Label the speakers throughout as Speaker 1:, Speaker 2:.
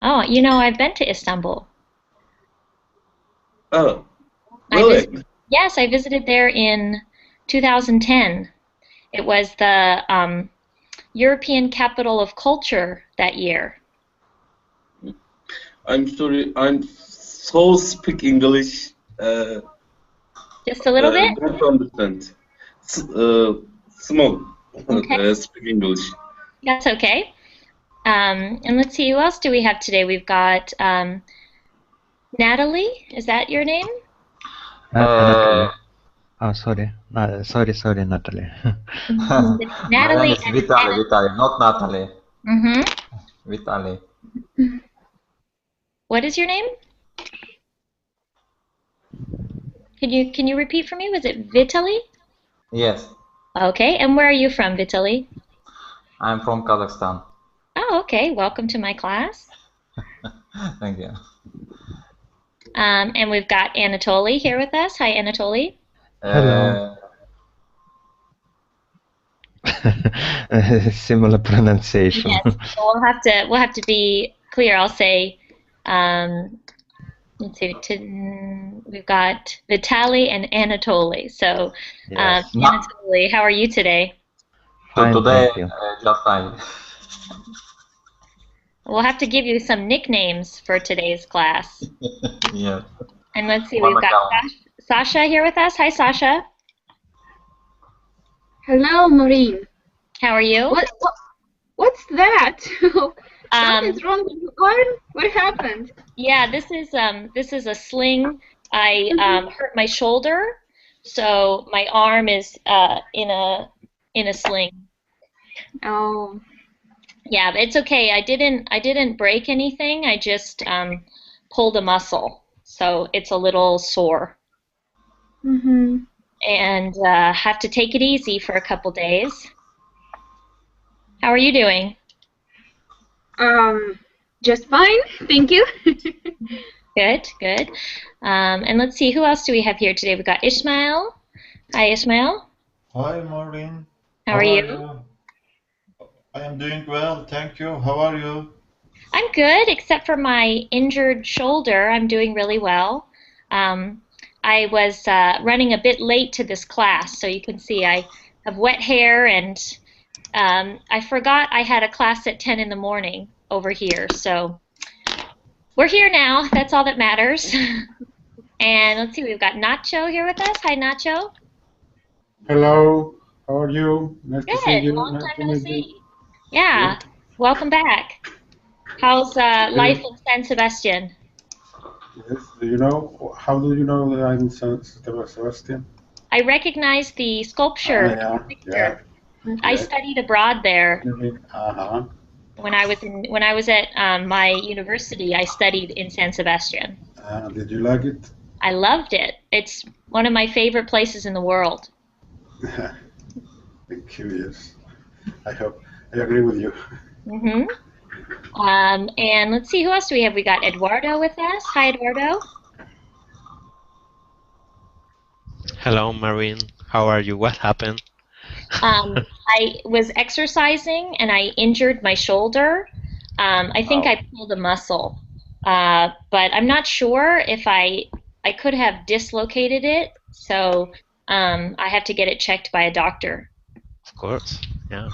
Speaker 1: Oh, you know, I've been to Istanbul.
Speaker 2: Oh,
Speaker 1: I
Speaker 2: really?
Speaker 1: yes, I visited there in 2010. It was the European Capital of Culture that year.
Speaker 2: I'm sorry, I'm so speak English. Uh,
Speaker 1: Just a little bit?
Speaker 2: don't understand. Small.
Speaker 1: Okay,
Speaker 2: Speak English.
Speaker 1: that's okay. And let's see, who else do we have today? We've got Natalie. Is that your name?
Speaker 3: Natalie.
Speaker 4: Uh,
Speaker 3: Oh, sorry. Sorry, Natalie.
Speaker 4: my name
Speaker 1: Natalie
Speaker 4: is
Speaker 1: and
Speaker 4: Vitali,
Speaker 1: Anna.
Speaker 4: Vitali, not Natalie.
Speaker 1: Mm-hmm.
Speaker 4: Vitali.
Speaker 1: What is your name? Can you repeat for me? Was it Vitaly?
Speaker 4: Yes,
Speaker 1: Okay, and where are you from, Vitaly?
Speaker 4: I'm from Kazakhstan.
Speaker 1: Oh, okay. Welcome to my class.
Speaker 4: Thank you.
Speaker 1: And we've got Anatoly here with us. Hi, Anatoly.
Speaker 3: Hello.
Speaker 4: Uh,
Speaker 3: Similar pronunciation.
Speaker 1: Yes, so we'll have to be clear. I'll say, um, let's see, we've got Vitaly and Anatoly. So,
Speaker 3: Yes.
Speaker 4: not
Speaker 1: Anatoly, how are you today?
Speaker 3: Fine,
Speaker 4: today,
Speaker 3: thank you.
Speaker 4: just fine.
Speaker 1: We'll have to give you some nicknames for today's class.
Speaker 4: Yeah,
Speaker 1: And let's see,
Speaker 4: one
Speaker 1: we've got
Speaker 4: account.
Speaker 1: Sasha here with us. Hi, Sasha.
Speaker 5: Hello, Maureen.
Speaker 1: How are you?
Speaker 5: What's that?
Speaker 1: Um,
Speaker 5: Something's wrong with your arm? What happened?
Speaker 1: yeah, this is a sling. I hurt my shoulder, so my arm is in a sling.
Speaker 5: Oh.
Speaker 1: Yeah, but it's okay. I didn't break anything. I just pulled a muscle, so it's a little sore,
Speaker 5: Mm-hmm.
Speaker 1: and have to take it easy for a couple days. How are you doing?
Speaker 5: Just fine, thank you.
Speaker 1: Good, good. And let's see, who else do we have here today? We've got Ishmael. Hi, Ishmael.
Speaker 6: Hi, Maureen.
Speaker 1: How are
Speaker 6: How are
Speaker 1: you?
Speaker 6: you? I am doing well, thank you. How are you?
Speaker 1: I'm good, except for my injured shoulder. I'm doing really well. Um, I was running a bit late to this class, so you can see I have wet hair, and I forgot I had a class at 10 in the morning over here. So we're here now. That's all that matters. And let's see, we've got Nacho here with us. Hi, Nacho.
Speaker 7: Hello, how are you? Nice to see
Speaker 1: Good.
Speaker 7: you.
Speaker 1: Long
Speaker 7: Nice
Speaker 1: time
Speaker 7: to
Speaker 1: no
Speaker 7: meet you.
Speaker 1: see. Yeah. Welcome back. How's life
Speaker 7: Yes,
Speaker 1: in San Sebastian?
Speaker 7: do you know, how do you know that I'm Sebastian?
Speaker 1: I recognize the sculpture
Speaker 7: Yeah, yeah,
Speaker 1: picture. I
Speaker 7: yes.
Speaker 1: studied abroad there
Speaker 7: Uh-huh.
Speaker 1: when I was at my university. I studied in San Sebastian.
Speaker 7: Did you like it?
Speaker 1: I loved it. It's one of my favorite places in the world.
Speaker 7: Thank you, yes. I agree with you.
Speaker 1: hmm And let's see, who else do we have? We got Eduardo with us. Hi, Eduardo.
Speaker 8: Hello, Maureen. How are you? What happened?
Speaker 1: I was exercising and I injured my shoulder. I think
Speaker 8: Oh,
Speaker 1: I pulled a muscle, but I'm not sure if I could have dislocated it. So I have to get it checked by a doctor.
Speaker 8: of course. Yeah.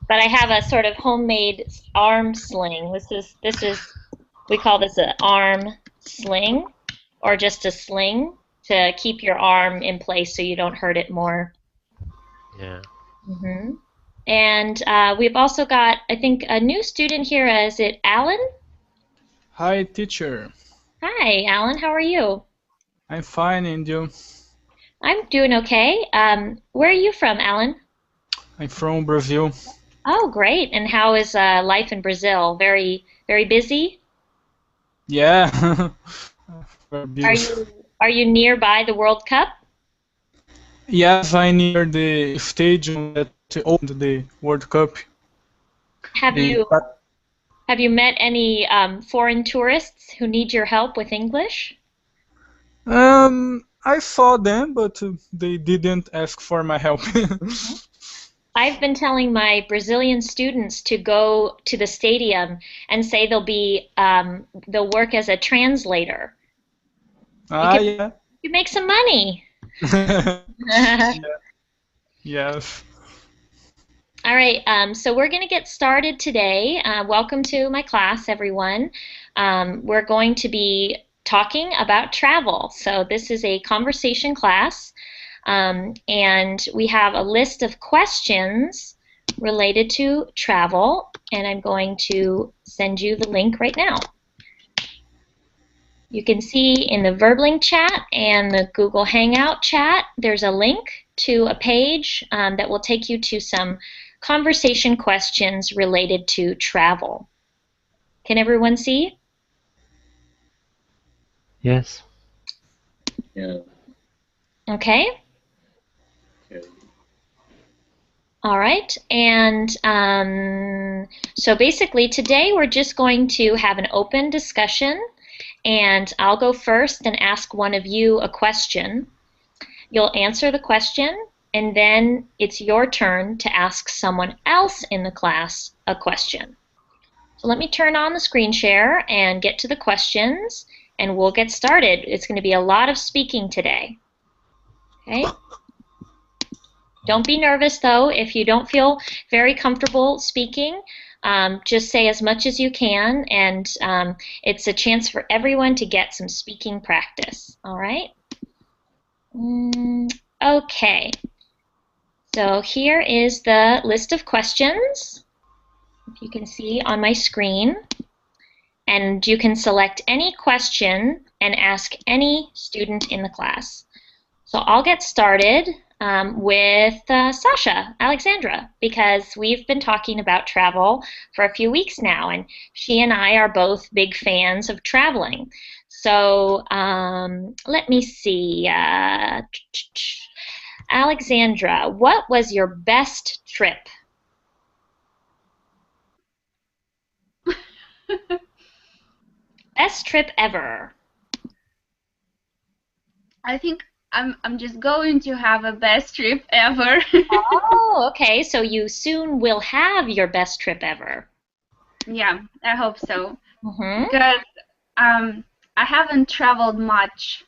Speaker 1: But I have a sort of homemade arm sling. This is we call this an arm sling, or just a sling to keep your arm in place so you don't hurt it more.
Speaker 8: Yeah.
Speaker 1: hmm And we've also got, I think, a new student here. Is it Alan?
Speaker 9: Hi, teacher.
Speaker 1: Hi, Alan. How are you?
Speaker 9: I'm fine, and you?
Speaker 1: I'm doing okay. Where are you from, Alan?
Speaker 9: I'm from Brazil.
Speaker 1: Oh, great. And how is life in Brazil? Very, very busy?
Speaker 9: Yeah, very
Speaker 1: Are
Speaker 9: busy.
Speaker 1: you nearby the World Cup?
Speaker 9: Yes, I'm near the stadium that opened the World Cup.
Speaker 1: Have
Speaker 9: The,
Speaker 1: you have you met any foreign tourists who need your help with English?
Speaker 9: I saw them, but they didn't ask for my help.
Speaker 1: I've been telling my Brazilian students to go to the stadium and say they'll work as a translator.
Speaker 9: Yeah.
Speaker 1: You make some money.
Speaker 9: Yeah. Yes.
Speaker 1: All right, so we're going to get started today. Welcome to my class, everyone. We're going to be talking about travel. So this is a conversation class, and we have a list of questions related to travel, and I'm going to send you the link right now. You can see in the Verbling chat and the Google Hangout chat, there's a link to a page that will take you to some conversation questions related to travel. Can everyone see?
Speaker 3: Yes.
Speaker 2: Yeah.
Speaker 1: Okay.
Speaker 2: Okay.
Speaker 1: All right. And so basically today we're just going to have an open discussion, and I'll go first and ask one of you a question. You'll answer the question, and then it's your turn to ask someone else in the class a question. So let me turn on the screen share and get to the questions, and we'll get started. It's going to be a lot of speaking today. Okay? Don't be nervous, though. If you don't feel very comfortable speaking, just say as much as you can, and it's a chance for everyone to get some speaking practice. All right? Okay. So here is the list of questions, if you can see on my screen. And you can select any question and ask any student in the class. So I'll get started with Sasha, Alexandra, because we've been talking about travel for a few weeks now, and she and I are both big fans of traveling. So let me see. Alexandra, what was your best trip? Best trip ever.
Speaker 5: I think I'm just going to have a best trip ever.
Speaker 1: Oh, okay. So you soon will have your best trip ever.
Speaker 5: Yeah, I hope so.
Speaker 1: Mm-hmm.
Speaker 5: Because I haven't traveled much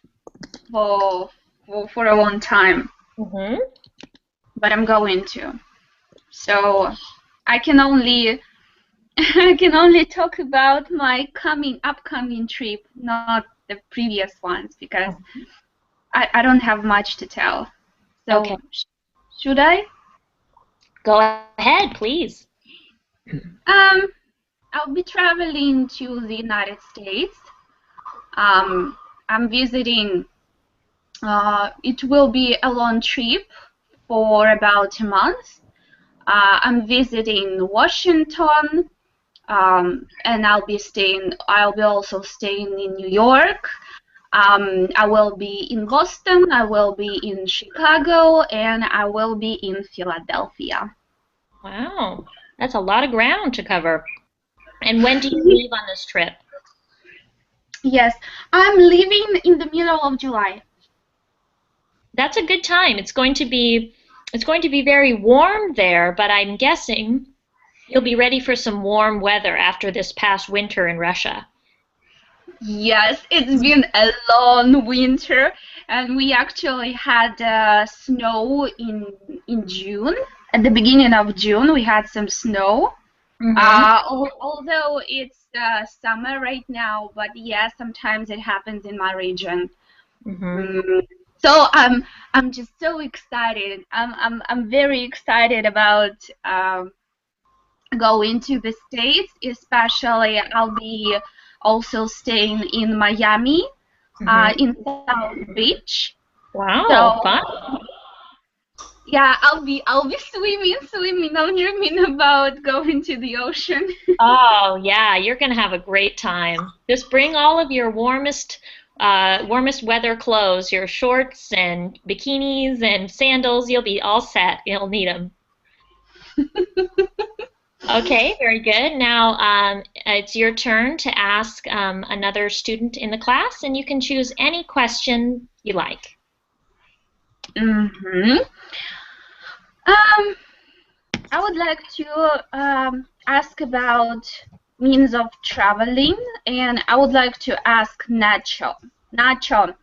Speaker 5: for a long time.
Speaker 1: Mm-hmm.
Speaker 5: But I'm going to. So I can only talk about my upcoming trip, not the previous ones, because I don't have much to tell. So
Speaker 1: Okay.
Speaker 5: Should I?
Speaker 1: Go ahead, please.
Speaker 5: I'll be traveling to the United States. I'm visiting. It will be a long trip for about a month. I'm visiting Washington, and I'll be also staying in New York. I will be in Boston, I will be in Chicago, and I will be in Philadelphia.
Speaker 1: Wow, that's a lot of ground to cover. And when do you leave on this trip?
Speaker 5: Yes, I'm leaving in the middle of July.
Speaker 1: That's a good time. It's going to be very warm there, but I'm guessing you'll be ready for some warm weather after this past winter in Russia.
Speaker 5: Yes, it's been a long winter, and we actually had snow in June. At the beginning of June, we had some snow. Although it's summer right now, but yeah, sometimes it happens in my region. So I'm just so excited. I'm very excited about going to the States. Especially, I'll be also staying in Miami, in South Beach.
Speaker 1: Wow,
Speaker 5: so,
Speaker 1: fun.
Speaker 5: Yeah, I'll be swimming. I'm dreaming about going to the ocean.
Speaker 1: Oh yeah, you're gonna have a great time. Just bring all of your warmest weather clothes, your shorts and bikinis and sandals. You'll be all set. You'll need them. Okay, very good. Now it's your turn to ask another student in the class, and you can choose any question you like.
Speaker 5: I would like to ask about means of traveling, and I would like to ask Nacho. Nacho,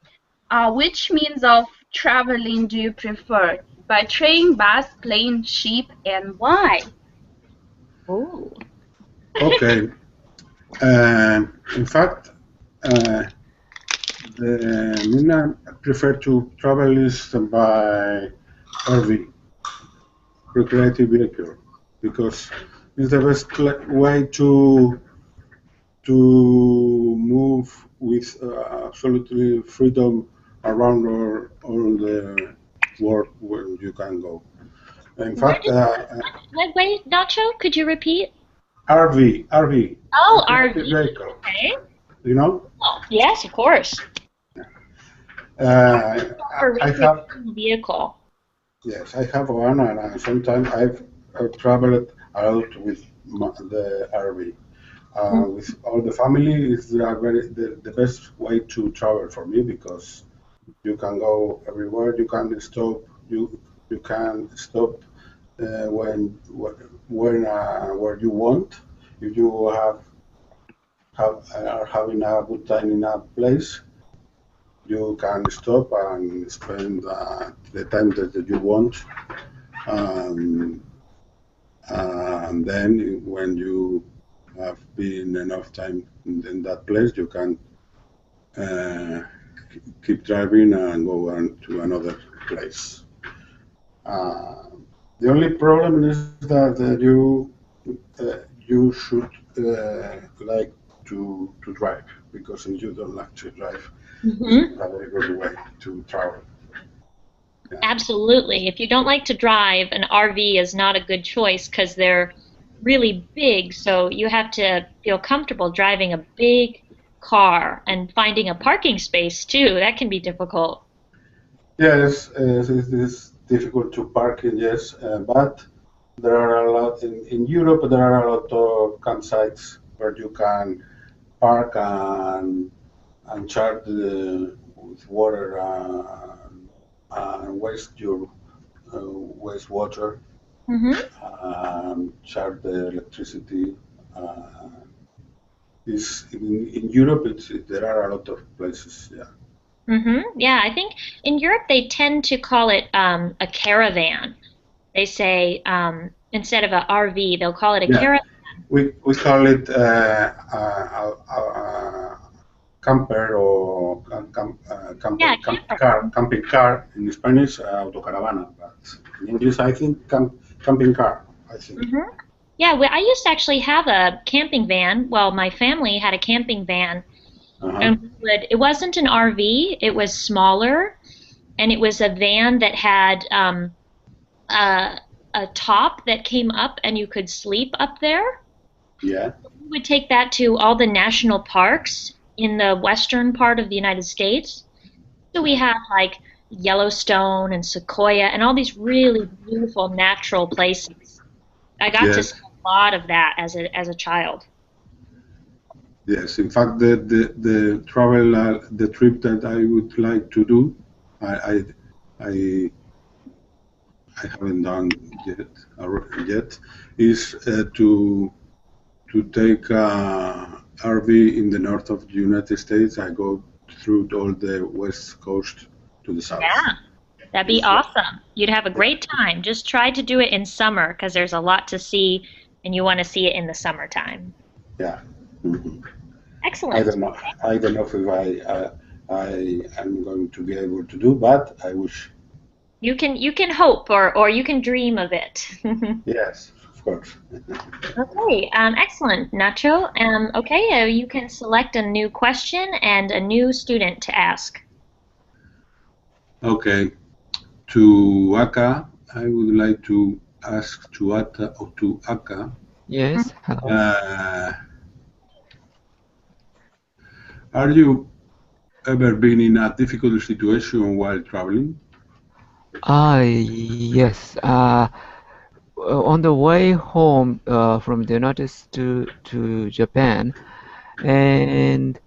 Speaker 5: which means of traveling do you prefer? By train, bus, plane, ship, and why?
Speaker 1: Ooh.
Speaker 7: Okay. In fact, the Mina prefer to travel is by RV, recreative vehicle, because it's the best way to move with absolutely freedom around all the world where you can go. In
Speaker 1: Where
Speaker 7: fact,
Speaker 1: did wait, Nacho, could you repeat?
Speaker 7: RV,
Speaker 1: Oh,
Speaker 7: recreative
Speaker 1: RV.
Speaker 7: vehicle.
Speaker 1: Okay.
Speaker 7: You know,
Speaker 1: Oh, yes, of course. For
Speaker 7: I have.
Speaker 1: recreational vehicle.
Speaker 7: Yes, I have one, and sometimes I've traveled a lot with the RV. With all the family, it's the best way to travel for me because you can go everywhere. You can stop. You can stop where you want. If you are having a good time in a place, you can stop and spend the time that you want. Um, and then when you have been enough time in that place, you can uh, keep driving and go on to another place. Uh, the only problem is that you should like to drive, because if you don't like to drive, it's not a very good way to travel. Yeah.
Speaker 1: Absolutely. If you don't like to drive, an RV is not a good choice because they're really big. So you have to feel comfortable driving a big car and finding a parking space too. That can be difficult.
Speaker 7: Yes, it is difficult to park in, yes, but there are a lot in Europe. There are a lot of campsites where you can park and charge with water and waste your wastewater, charge the electricity. Is in Europe, there are a lot of places. Yeah.
Speaker 1: Yeah, I think in Europe they tend to call it a caravan. They say instead of a RV, they'll call it a
Speaker 7: Yeah,
Speaker 1: caravan.
Speaker 7: we call it camper or
Speaker 1: Yeah, camper.
Speaker 7: camping car in Spanish, autocaravana, but in English I think camping car. I think.
Speaker 1: Yeah, I used to actually have a camping van. Well, my family had a camping van, and it wasn't an RV. It was smaller, and it was a van that had a, a top that came up, and you could sleep up there.
Speaker 7: Yeah.
Speaker 1: We would take that to all the national parks in the western part of the United States. So we have like Yellowstone and Sequoia and all these really beautiful natural places. I got to
Speaker 7: Yes.
Speaker 1: see a lot of that as a child.
Speaker 7: Yes. In fact, the travel the trip that I would like to do, I I I haven't done yet is to take a RV in the north of the United States. I go through all the west coast to the south.
Speaker 1: Yeah, that'd be awesome. You'd have a great time. Just try to do it in summer because there's a lot to see and you want to see it in the summertime.
Speaker 7: Yeah. Mm-hmm.
Speaker 1: Excellent.
Speaker 7: I don't know if I am going to be able to do, but I wish.
Speaker 1: You can hope or you can dream of it.
Speaker 7: Yes, of course.
Speaker 1: Okay, excellent, Nacho. Okay, you can select a new question and a new student to ask.
Speaker 7: Okay. To Aka, I would like to ask to Aka.
Speaker 3: Yes.
Speaker 7: Are you ever been in a difficult situation while traveling?
Speaker 3: Yes. On the way home from the United States to Japan, and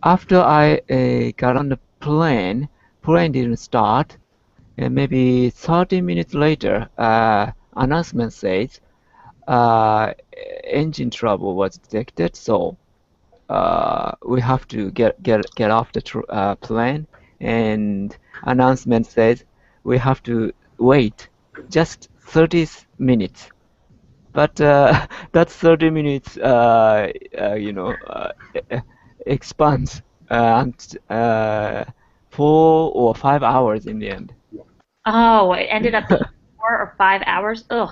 Speaker 3: after I got on the plane didn't start, and maybe 30 minutes later, announcement says uh, engine trouble was detected, so we have to get off the plane, and announcement says we have to wait just 30 minutes. But that 30 minutes, you know, expands and 4 or 5 hours in the end.
Speaker 1: Oh, it ended up being 4 or 5 hours. Ugh.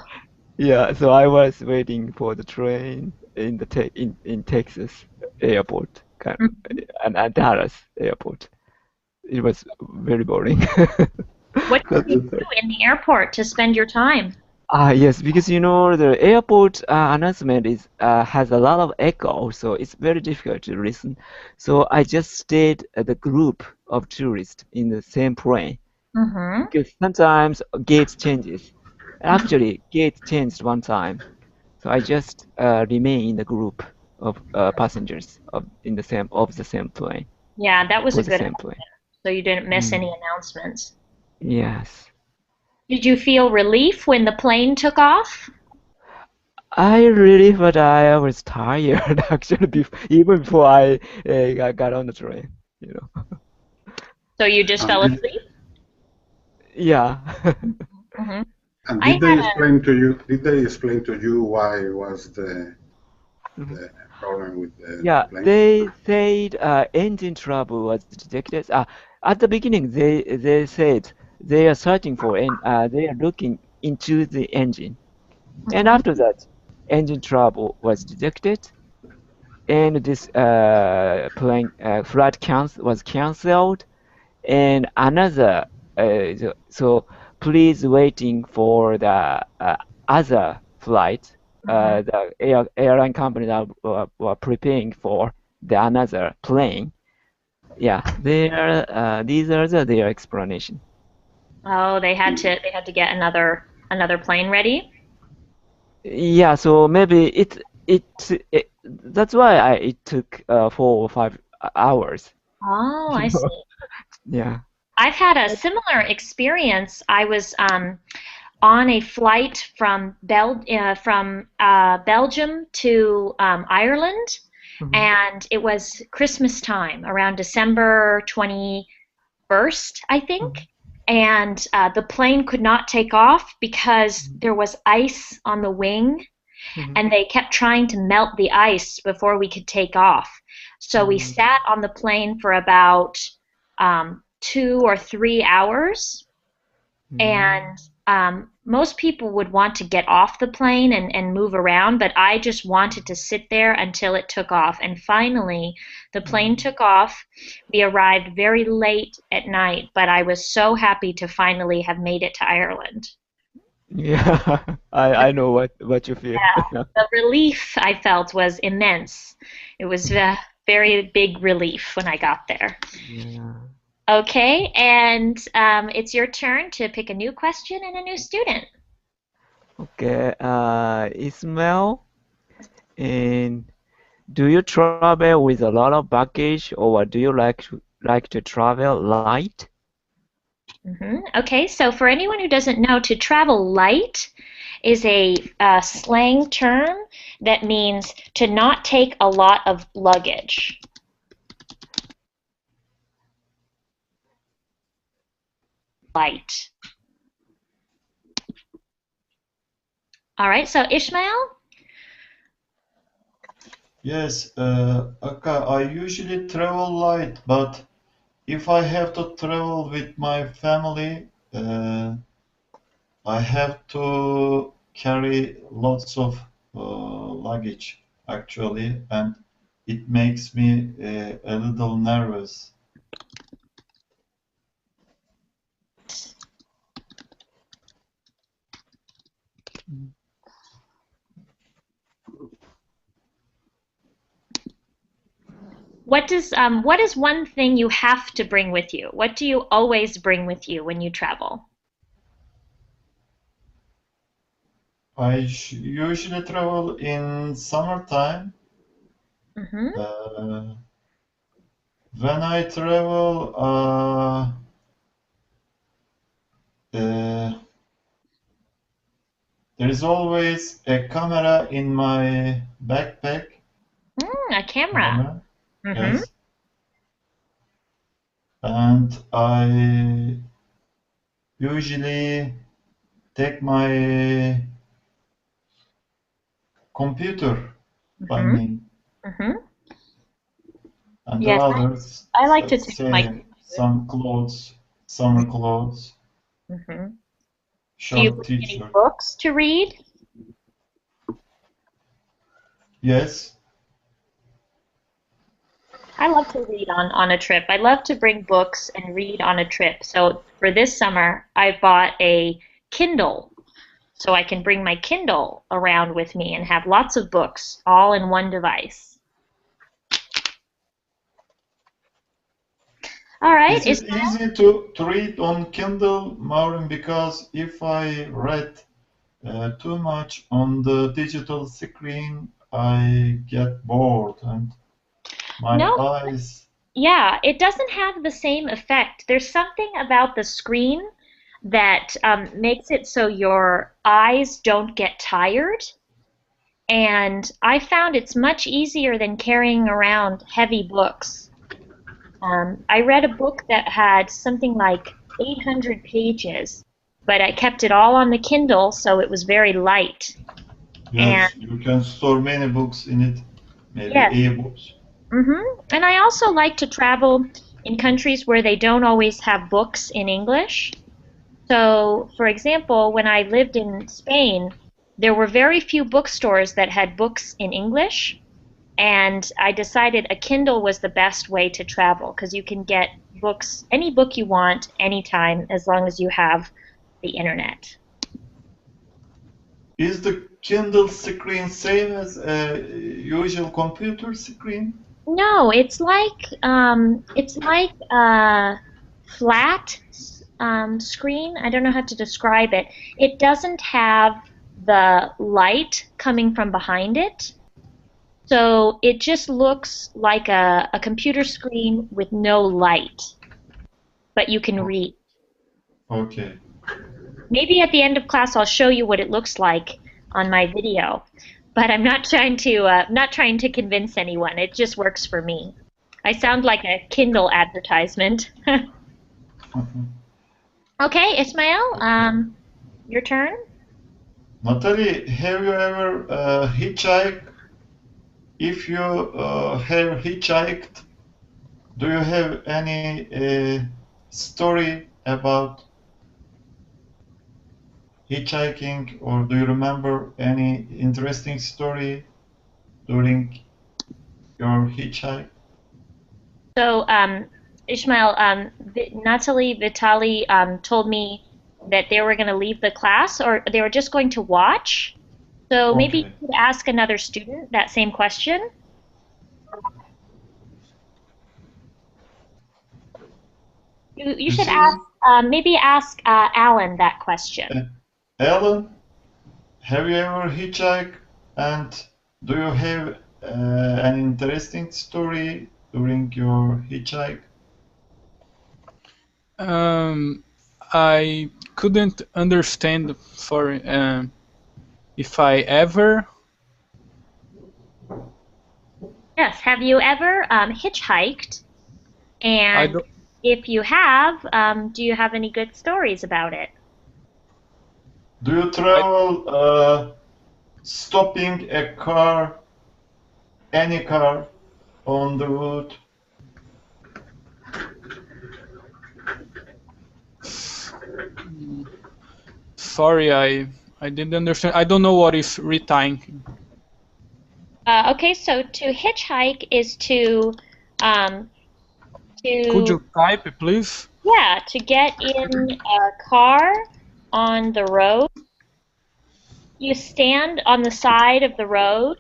Speaker 3: Yeah, so I was waiting for the train in the te in Texas airport,
Speaker 1: Mhm.
Speaker 3: and Dallas airport. It was very boring.
Speaker 1: What did
Speaker 3: That's
Speaker 1: you
Speaker 3: it.
Speaker 1: do in the airport to spend your time?
Speaker 3: Yes, because you know the airport announcement is has a lot of echo, so it's very difficult to listen. So I just stayed at the group of tourists in the same plane
Speaker 1: Mm-hmm.
Speaker 3: because sometimes gates changes. Actually, gates changed one time, so I just remain in the group of passengers of the same plane
Speaker 1: Yeah, that was a
Speaker 3: for the
Speaker 1: good
Speaker 3: same
Speaker 1: idea.
Speaker 3: plane.
Speaker 1: So you didn't miss any
Speaker 3: Mm.
Speaker 1: announcements.
Speaker 3: Yes.
Speaker 1: Did you feel relief when the plane took off?
Speaker 3: I really thought I was tired actually even before I got on the train, you know.
Speaker 1: So you just
Speaker 7: And
Speaker 1: fell
Speaker 7: did,
Speaker 1: asleep?
Speaker 3: Yeah.
Speaker 1: Mm-hmm.
Speaker 7: and
Speaker 1: I
Speaker 7: did they
Speaker 1: had
Speaker 7: explain to you? Did they explain to you why was
Speaker 3: Mhm.
Speaker 7: the problem with the
Speaker 3: Yeah,
Speaker 7: plane?
Speaker 3: they said engine trouble was detected. At the beginning, they said they are searching for and they are looking into the engine, and
Speaker 1: a.
Speaker 3: after that, engine trouble was detected, and this plane flight was canceled, and another so please waiting for the other flight.
Speaker 1: Mm-hmm.
Speaker 3: The airline companies were preparing for the another plane. Yeah, these are their explanation.
Speaker 1: Oh, they had to get another plane ready.
Speaker 3: Yeah, so maybe it that's why it took 4 or 5 hours.
Speaker 1: Oh,
Speaker 3: You
Speaker 1: I
Speaker 3: know?
Speaker 1: see.
Speaker 3: Yeah.
Speaker 1: I've had a similar experience. I was on a flight from Belgium to Ireland,
Speaker 3: Mhm.
Speaker 1: and it was Christmas time around December 21st, I think.
Speaker 3: Mhm.
Speaker 1: And the plane could not take off because there was ice on the wing,
Speaker 3: Mhm.
Speaker 1: and they kept trying to melt the ice before we could take off. So we
Speaker 3: Mhm.
Speaker 1: sat on the plane for about 2 or 3 hours,
Speaker 3: Mhm.
Speaker 1: and most people would want to get off the plane and move around, but I just wanted to sit there until it took off. And finally, the plane
Speaker 3: Mhm.
Speaker 1: took off. We arrived very late at night, but I was so happy to finally have made it to Ireland.
Speaker 3: Yeah,
Speaker 1: The,
Speaker 3: I know what you feel.
Speaker 1: yeah,
Speaker 3: Yeah.
Speaker 1: the relief I felt was immense. It was a very big relief when I got there.
Speaker 3: Yeah.
Speaker 1: Okay, and it's your turn to pick a new question and a new student.
Speaker 3: Okay. Ismail, and do you travel with a lot of baggage, or do you like to travel light?
Speaker 1: Okay, so for anyone who doesn't know, to travel light is a slang term that means to not take a lot of luggage. Light. All right, so Ishmael?
Speaker 6: Yes, Akka, I usually travel light, but if I have to travel with my family, I have to carry lots of luggage actually, and it makes me a little nervous.
Speaker 1: What is one thing you have to bring with you? What do you always bring with you when you travel?
Speaker 6: Usually travel in summertime.
Speaker 1: Hmm.
Speaker 6: Uh, when I travel, uh, there is always a camera in my backpack.
Speaker 1: A camera.
Speaker 6: Yes. And I usually take my computer by me. And
Speaker 1: Yes,
Speaker 6: the others,
Speaker 1: I like to take my
Speaker 6: say, some clothes, summer clothes,
Speaker 1: Do you
Speaker 6: short
Speaker 1: bring any
Speaker 6: t-shirt.
Speaker 1: books to read?
Speaker 6: Yes.
Speaker 1: I love to read on a trip. I love to bring books and read on a trip. So for this summer, I bought a Kindle so I can bring my Kindle around with me and have lots of books all in one device. All right.
Speaker 6: Is it easy to read on Kindle, Maureen? Because if I read too much on the digital screen, I get bored and my
Speaker 1: No.
Speaker 6: eyes.
Speaker 1: Yeah, it doesn't have the same effect. There's something about the screen that makes it so your eyes don't get tired. And I found it's much easier than carrying around heavy books. I read a book that had something like 800 pages, but I kept it all on the Kindle, so it was very light.
Speaker 6: Yes, you can store many books in it, maybe
Speaker 1: Yes.
Speaker 6: e-books.
Speaker 1: And I also like to travel in countries where they don't always have books in English. So, for example, when I lived in Spain, there were very few bookstores that had books in English, and I decided a Kindle was the best way to travel because you can get books, any book you want, anytime, as long as you have the internet.
Speaker 6: Is the Kindle screen same as a usual computer screen?
Speaker 1: No, it's like a flat screen. I don't know how to describe it. It doesn't have the light coming from behind it. So it just looks like a computer screen with no light, but you can read.
Speaker 6: Okay.
Speaker 1: Maybe at the end of class I'll show you what it looks like on my video, but I'm not trying to convince anyone. It just works for me. I sound like a Kindle advertisement. Okay, Ismail, your turn.
Speaker 6: Natalie, have you ever hitchhiked? If you have hitchhiked, do you have any story about hitchhiking, or do you remember any interesting story during your hitchhike?
Speaker 1: So, Ishmael, Natalie, Vitali told me that they were going to leave the class or they were just going to watch. So maybe you could ask another student that same question. You should ask, maybe ask Alan that question.
Speaker 6: Alan, have you ever hitchhiked, and do you have an interesting story during your hitchhike?
Speaker 9: I couldn't understand for if I ever.
Speaker 1: Yes, have you ever hitchhiked? And if you have, do you have any good stories about it?
Speaker 6: Do you travel stopping a car, any car, on the road?
Speaker 9: Sorry, I didn't understand. I don't know what is retying.
Speaker 1: Okay, so to hitchhike is to
Speaker 9: Could you type, please?
Speaker 1: Yeah, to get in a car on the road. You stand on the side of the road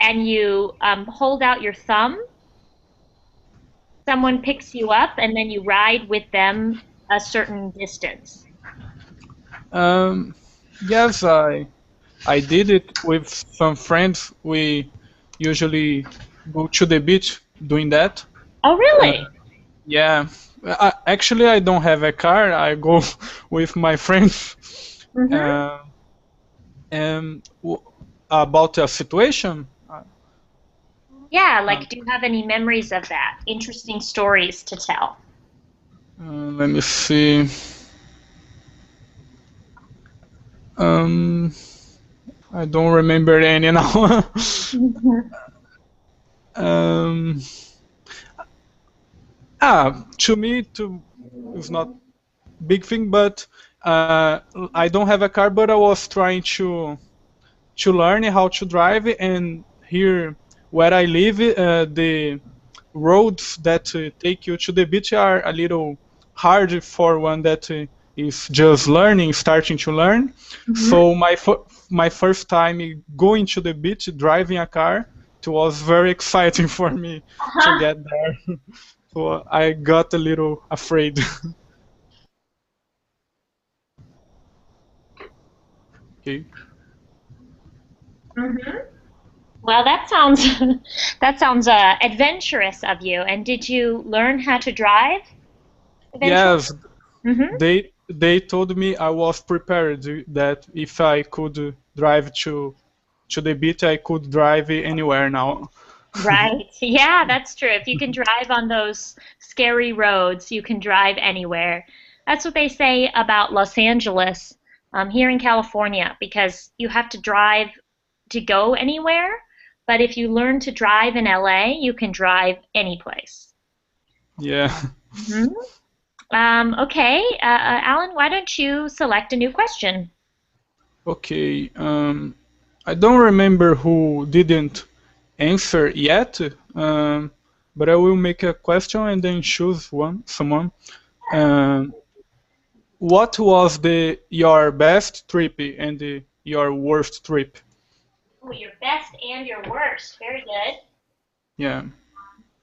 Speaker 1: and you hold out your thumb. Someone picks you up and then you ride with them a certain distance.
Speaker 9: Yes, I did it with some friends. We usually go to the beach doing that.
Speaker 1: Oh, really?
Speaker 9: Yeah. I don't have a car. I go with my friends. About a situation.
Speaker 1: Yeah, like do you have any memories of that? Interesting stories to tell.
Speaker 9: Let me see. I don't remember any now. um, to me, it's not big thing, but I don't have a car, but I was trying to learn how to drive, and here where I live, the roads that take you to the beach are a little hard for one that is just learning, starting to learn. So my first time going to the beach, driving a car, it was very exciting for me to get there. So I got a little afraid. Okay.
Speaker 1: Well, that sounds adventurous of you. And did you learn how to drive eventually?
Speaker 9: Yes,
Speaker 1: Mm-hmm.
Speaker 9: they told me I was prepared, that if I could drive to the beach, I could drive anywhere now.
Speaker 1: Right. Yeah, that's true. If you can drive on those scary roads, you can drive anywhere. That's what they say about Los Angeles, here in California, because you have to drive to go anywhere. But if you learn to drive in LA, you can drive any place.
Speaker 9: Yeah.
Speaker 1: Mhm. Okay, Alan, why don't you select a new question?
Speaker 9: Okay. I don't remember who didn't answer yet, but I will make a question and then choose someone. Um, what was your best trip and your worst trip?
Speaker 1: Oh, your best and your worst. Very good.
Speaker 9: Yeah.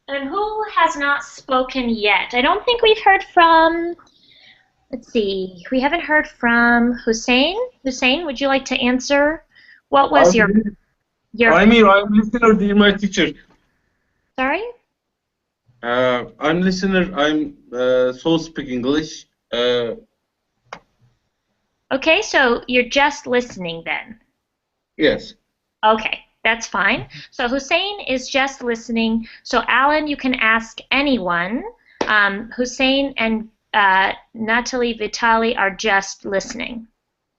Speaker 1: And who has not spoken yet? I don't think we've heard from, let's see, we haven't heard from Hussein. Hussein, would you like to answer? What was your
Speaker 2: I'm here. I'm listener, dear my teacher.
Speaker 1: Sorry?
Speaker 2: I'm listener. I'm so speak English.
Speaker 1: Okay, so you're just listening then.
Speaker 2: Yes.
Speaker 1: Okay, that's fine. So Hussein is just listening. So Alan, you can ask anyone. Hussein and Natalie Vitali are just listening.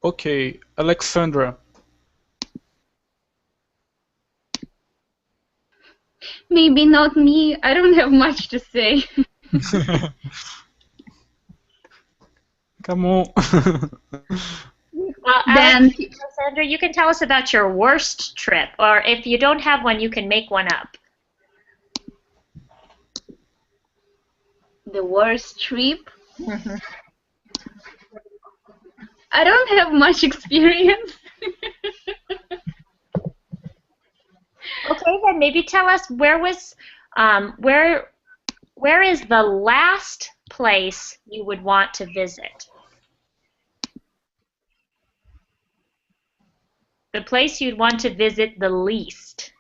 Speaker 9: Okay, Alexandra.
Speaker 5: Maybe not me. I don't have much to say.
Speaker 9: Come on.
Speaker 1: Well, Alex, Alexandra, you can tell us about your worst trip, or if you don't have one, you can make one up.
Speaker 5: The worst trip? I don't have much experience.
Speaker 1: Okay, then maybe tell us where is the last place you would want to visit? The place you'd want to visit the least.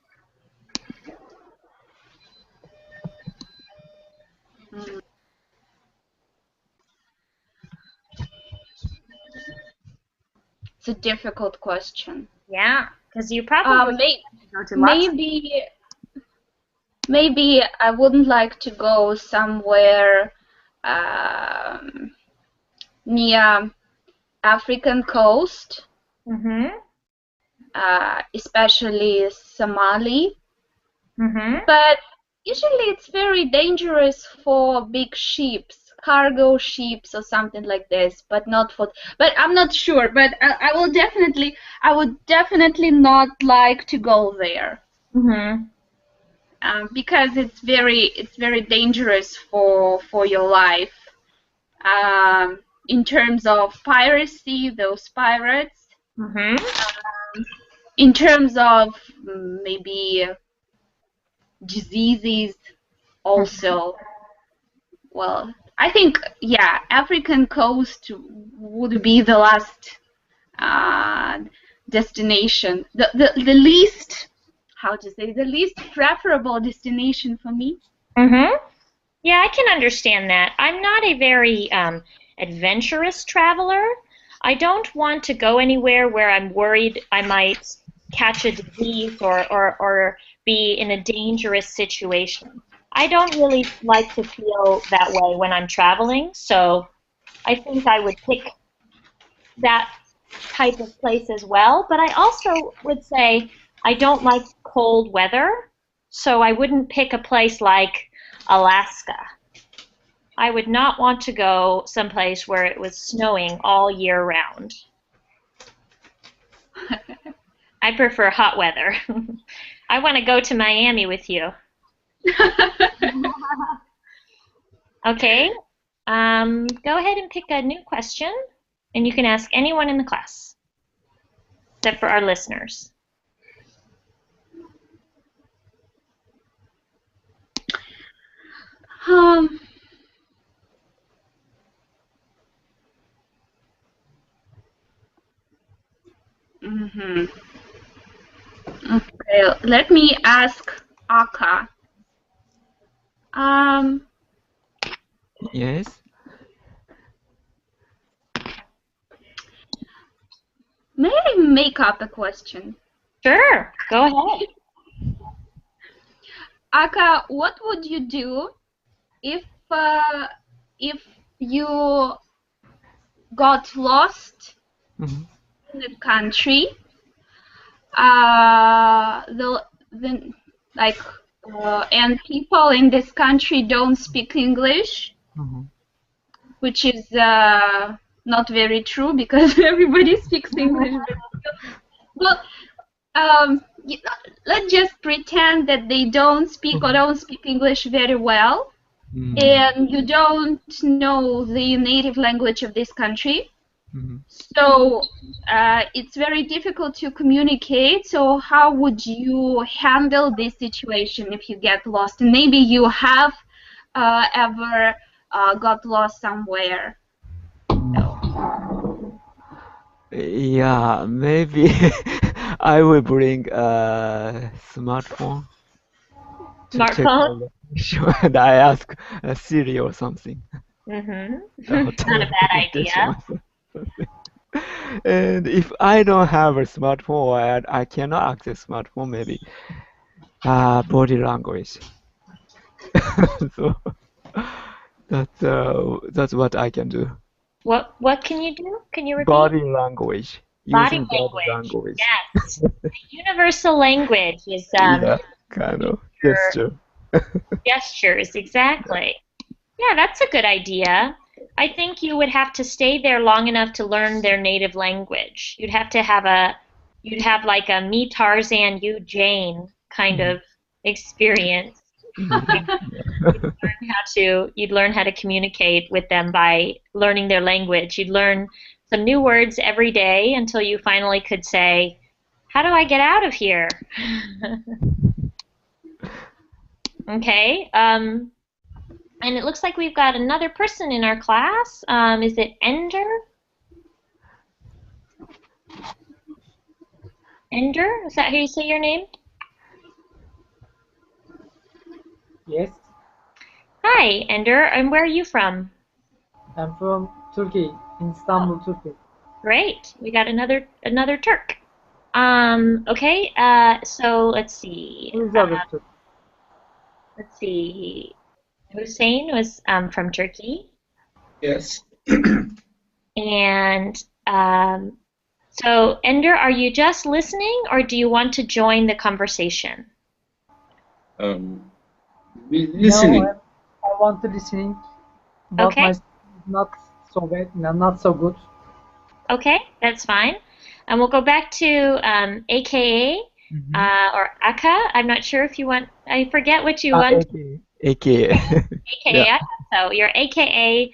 Speaker 5: It's a difficult question.
Speaker 1: Yeah, because you probably go to lots
Speaker 5: maybe I wouldn't like to go somewhere near African coast, especially Somali. But usually it's very dangerous for big ships, cargo ships or something like this, but not for. But I'm not sure. But I would definitely not like to go there. Because it's very dangerous for your life. In terms of piracy, those pirates. In terms of maybe diseases, also. Well, I think African coast would be the last destination, the least, how to say, the least preferable destination for me.
Speaker 1: Yeah, I can understand that. I'm not a very adventurous traveler. I don't want to go anywhere where I'm worried I might catch a disease or be in a dangerous situation. I don't really like to feel that way when I'm traveling, so I think I would pick that type of place as well. But I also would say I don't like cold weather, so I wouldn't pick a place like Alaska. I would not want to go someplace where it was snowing all year round. I prefer hot weather. I want to go to Miami with you. Okay. Go ahead and pick a new question, and you can ask anyone in the class, except for our listeners.
Speaker 5: Okay, let me ask Aka.
Speaker 3: Yes.
Speaker 5: May I make up a question?
Speaker 1: Sure, go ahead.
Speaker 5: Aka, what would you do if you got lost
Speaker 3: Mhm.
Speaker 5: in a country? And people in this country don't speak English,
Speaker 3: Mhm.
Speaker 5: which is not very true because everybody speaks English. But let's just pretend that they don't speak or don't speak English very well, and you don't know the native language of this country. So it's very difficult to communicate. So how would you handle this situation if you get lost? And maybe you have ever got lost somewhere.
Speaker 3: Yeah, maybe I will bring a smartphone to check my
Speaker 1: Smartphone?
Speaker 3: location, and I ask Siri or something.
Speaker 1: Not a bad idea.
Speaker 3: And if I don't have a smartphone and I cannot access smartphone, maybe body language. So that's what I can do.
Speaker 1: What can you do? Can you repeat?
Speaker 3: Body language.
Speaker 1: Body
Speaker 3: Using body
Speaker 1: language.
Speaker 3: language.
Speaker 1: Yes. The universal language is
Speaker 3: Yeah, kind of gesture.
Speaker 1: gestures, exactly. Yeah, that's a good idea. I think you would have to stay there long enough to learn their native language. You'd have like a me Tarzan, you Jane kind of experience. You'd learn how to communicate with them by learning their language. You'd learn some new words every day until you finally could say, "How do I get out of here?" Okay. And it looks like we've got another person in our class. Is it Ender? Ender? Is that how you say your name?
Speaker 10: Yes,
Speaker 1: Hi, Ender. And where are you from?
Speaker 10: I'm from Turkey, in Istanbul, Turkey.
Speaker 1: Great. We got another Turk. Okay. So let's see.
Speaker 10: Elizabeth,
Speaker 1: Let's see. Hussein was from Turkey.
Speaker 2: Yes.
Speaker 1: And so, Ender, are you just listening or do you want to join the conversation?
Speaker 2: Listening.
Speaker 10: No, I want to listening, but
Speaker 1: Okay.
Speaker 10: my not so bad, not so good.
Speaker 1: Okay, that's fine. And we'll go back to AKA or Aka. I'm not sure if you want, I forget what you want.
Speaker 3: AKA.
Speaker 1: AKA, I thought so. You're AKA,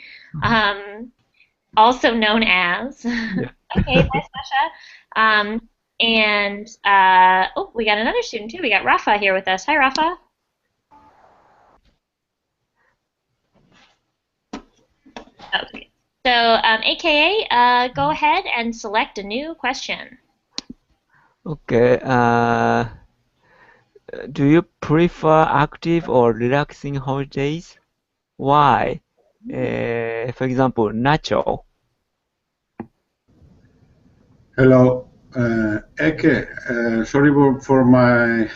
Speaker 1: also known as. Okay, nice, Masha. And oh, we got another student too. We got Rafa here with us. Hi, Rafa. Okay. So, AKA, go ahead and select a new question.
Speaker 3: Okay. Do you prefer active or relaxing holidays? Why? For example, natural.
Speaker 7: Hello, Eke. Sorry for my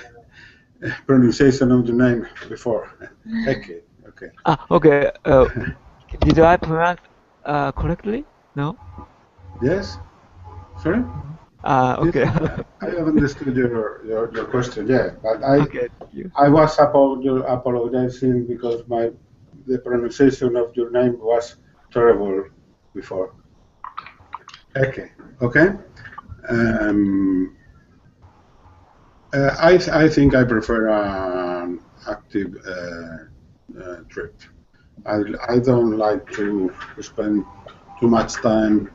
Speaker 7: pronunciation of the name before. Eke. Okay.
Speaker 3: Okay. Did I pronounce correctly? No?
Speaker 7: Yes. Sorry. Yes,
Speaker 3: Okay.
Speaker 7: I have understood your question. Yeah, but
Speaker 3: Okay, thank you.
Speaker 7: I was apologizing because the pronunciation of your name was terrible before. Okay. Okay. Um, I think I prefer an active trip. I don't like to spend too much time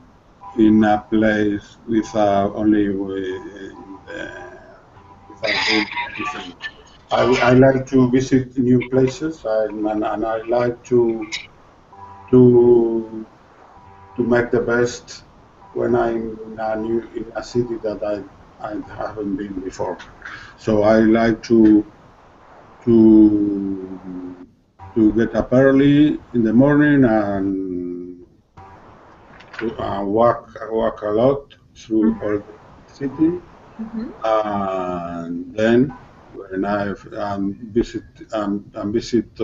Speaker 7: in a place only without doing anything. I like to visit new places and I like to to make the best when I'm in a city that I haven't been before. So I like to to get up early in the morning and to walk a lot through all the city, and then when I've visit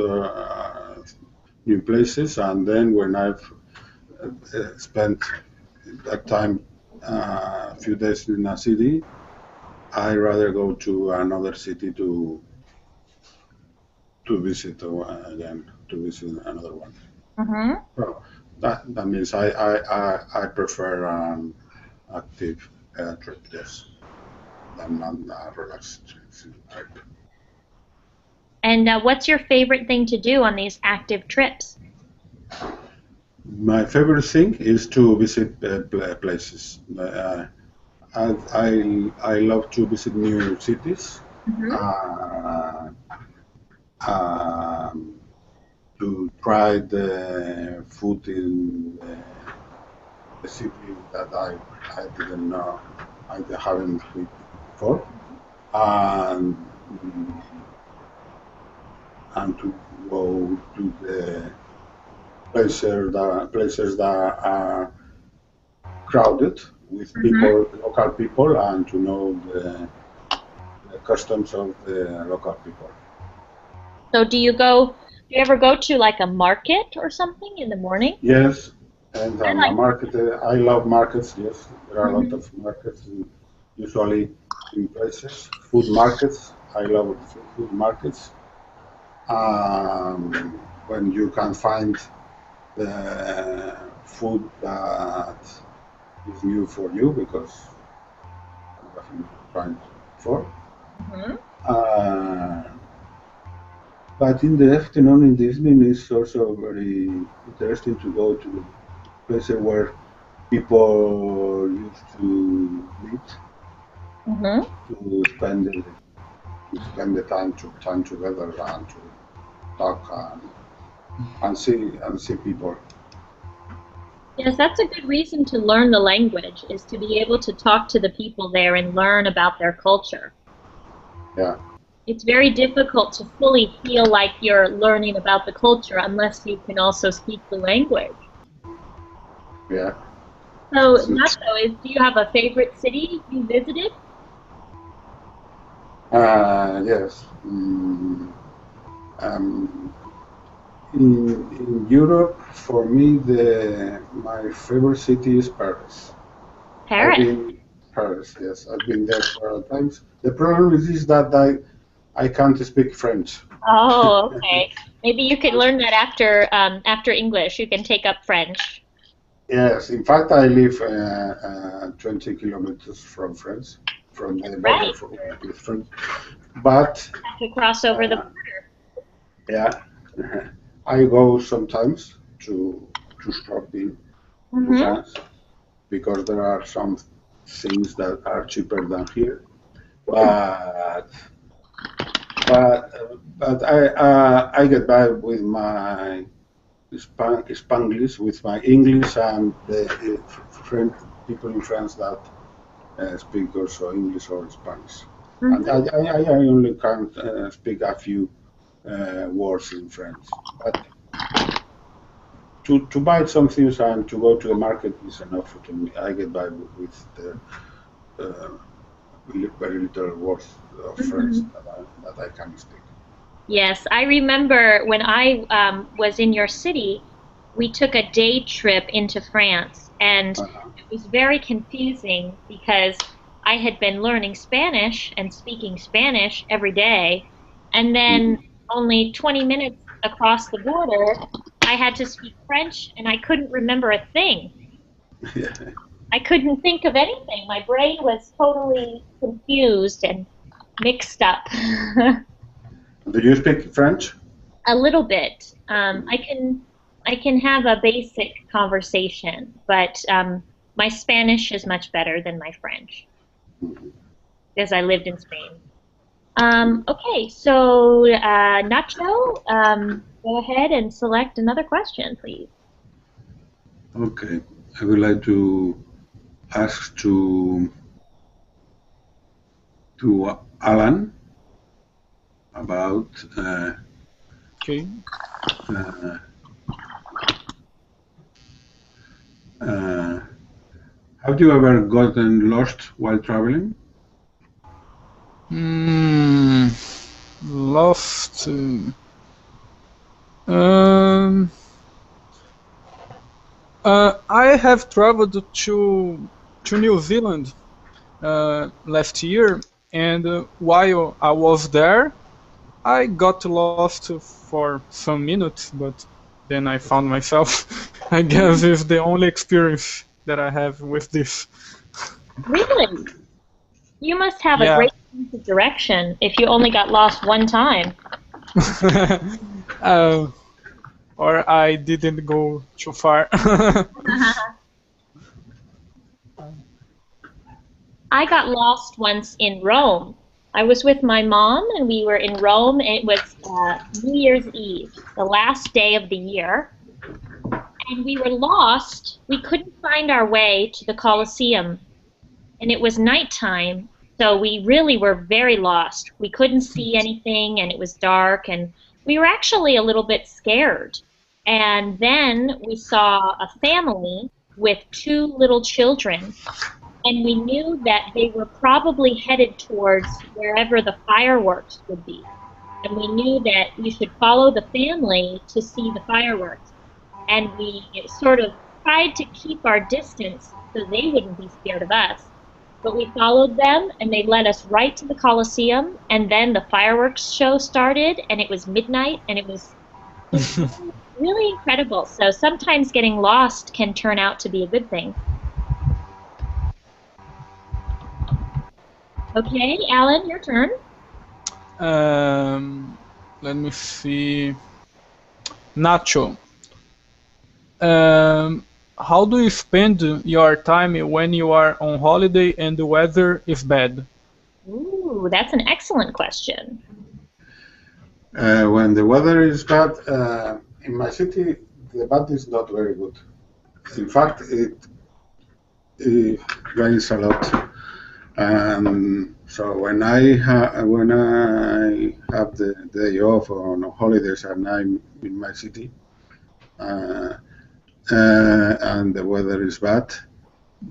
Speaker 7: new places, and then when I've spent that time a few days in a city, I rather go to another city to visit again, to visit another one. So that means I prefer an active trip, yes, than a relaxed trip.
Speaker 1: And what's your favorite thing to do on these active trips?
Speaker 7: My favorite thing is to visit places. I love to visit new cities. Uh, um, to try the food in the city that I didn't know, I haven't been before, and and to go to the places that are crowded with people, local people, and to know the customs of the local people.
Speaker 1: So do you ever go to like a market or something in the morning?
Speaker 7: Yes, and
Speaker 1: I
Speaker 7: a
Speaker 1: like.
Speaker 7: market. I love markets. Yes, there are a lot of markets, usually in places. Food markets. I love food markets. When you can find the food that is new for you because you haven't tried before. Uh, but in the afternoon, in the evening, it's also very interesting to go to places where people used to meet to spend the time together and to talk and see people.
Speaker 1: Yes, that's a good reason to learn the language, is to be able to talk to the people there and learn about their culture.
Speaker 7: Yeah.
Speaker 1: It's very difficult to fully feel like you're learning about the culture unless you can also speak the language.
Speaker 7: Yeah.
Speaker 1: So, Nacho, do you have a favorite city you visited?
Speaker 7: Yes. In Europe, for me, my favorite city is Paris. I've
Speaker 1: Paris.
Speaker 7: been Paris. Yes, I've been there several times. The problem is that I can't speak French.
Speaker 1: Oh, okay. Maybe you could learn that after English. You can take up French.
Speaker 7: Yes, in fact, I live 20 kilometers from France, from the border
Speaker 1: Right.
Speaker 7: with France. But
Speaker 1: Have to cross over the
Speaker 7: uh,
Speaker 1: border.
Speaker 7: yeah, I go sometimes to shopping to France because there are some things that are cheaper than here. But I get by with my Spanglish, with my English and the French people in France that speak also English or Spanish. And I only can speak a few words in French. But to buy some things and to go to the market is enough to me. I get by with the very little worth of French that I can speak.
Speaker 1: Yes, I remember when I was in your city, we took a day trip into France, and it was very confusing because I had been learning Spanish and speaking Spanish every day, and then only 20 minutes across the border, I had to speak French, and I couldn't remember a thing. I couldn't think of anything. My brain was totally confused and mixed up.
Speaker 7: Do you speak French?
Speaker 1: A little bit. I can have a basic conversation, but my Spanish is much better than my French because I lived in Spain. Okay, so Nacho, go ahead and select another question, please.
Speaker 7: Okay, I would like to ask to Alan about
Speaker 9: Okay.
Speaker 7: Have you ever gotten lost while traveling?
Speaker 9: Lost. I have traveled to New Zealand last year, and while I was there, I got lost for some minutes, but then I found myself. I guess it's the only experience that I have with this.
Speaker 1: Really? You must have a
Speaker 9: Yeah.
Speaker 1: great sense of direction if you only got lost one time.
Speaker 9: Or I didn't go too far.
Speaker 1: I got lost once in Rome. I was with my mom and we were in Rome. It was New Year's Eve, the last day of the year. And we were lost. We couldn't find our way to the Colosseum. And it was nighttime, so we really were very lost. We couldn't see anything and it was dark and we were actually a little bit scared. And then we saw a family with two little children, and we knew that they were probably headed towards wherever the fireworks would be. And we knew that we should follow the family to see the fireworks. And we sort of tried to keep our distance so they wouldn't be scared of us. But we followed them, and they led us right to the Colosseum, and then the fireworks show started, and it was midnight, and it was really incredible. So sometimes getting lost can turn out to be a good thing. Okay, Alan, your turn.
Speaker 9: Let me see. Nacho. How do you spend your time when you are on holiday and the weather is bad?
Speaker 1: Ooh, that's an excellent question.
Speaker 7: When the weather is bad, in my city, the bad is not very good. In fact, it rains a lot. So when I have the day off or on holidays and I'm in my city, and the weather is bad,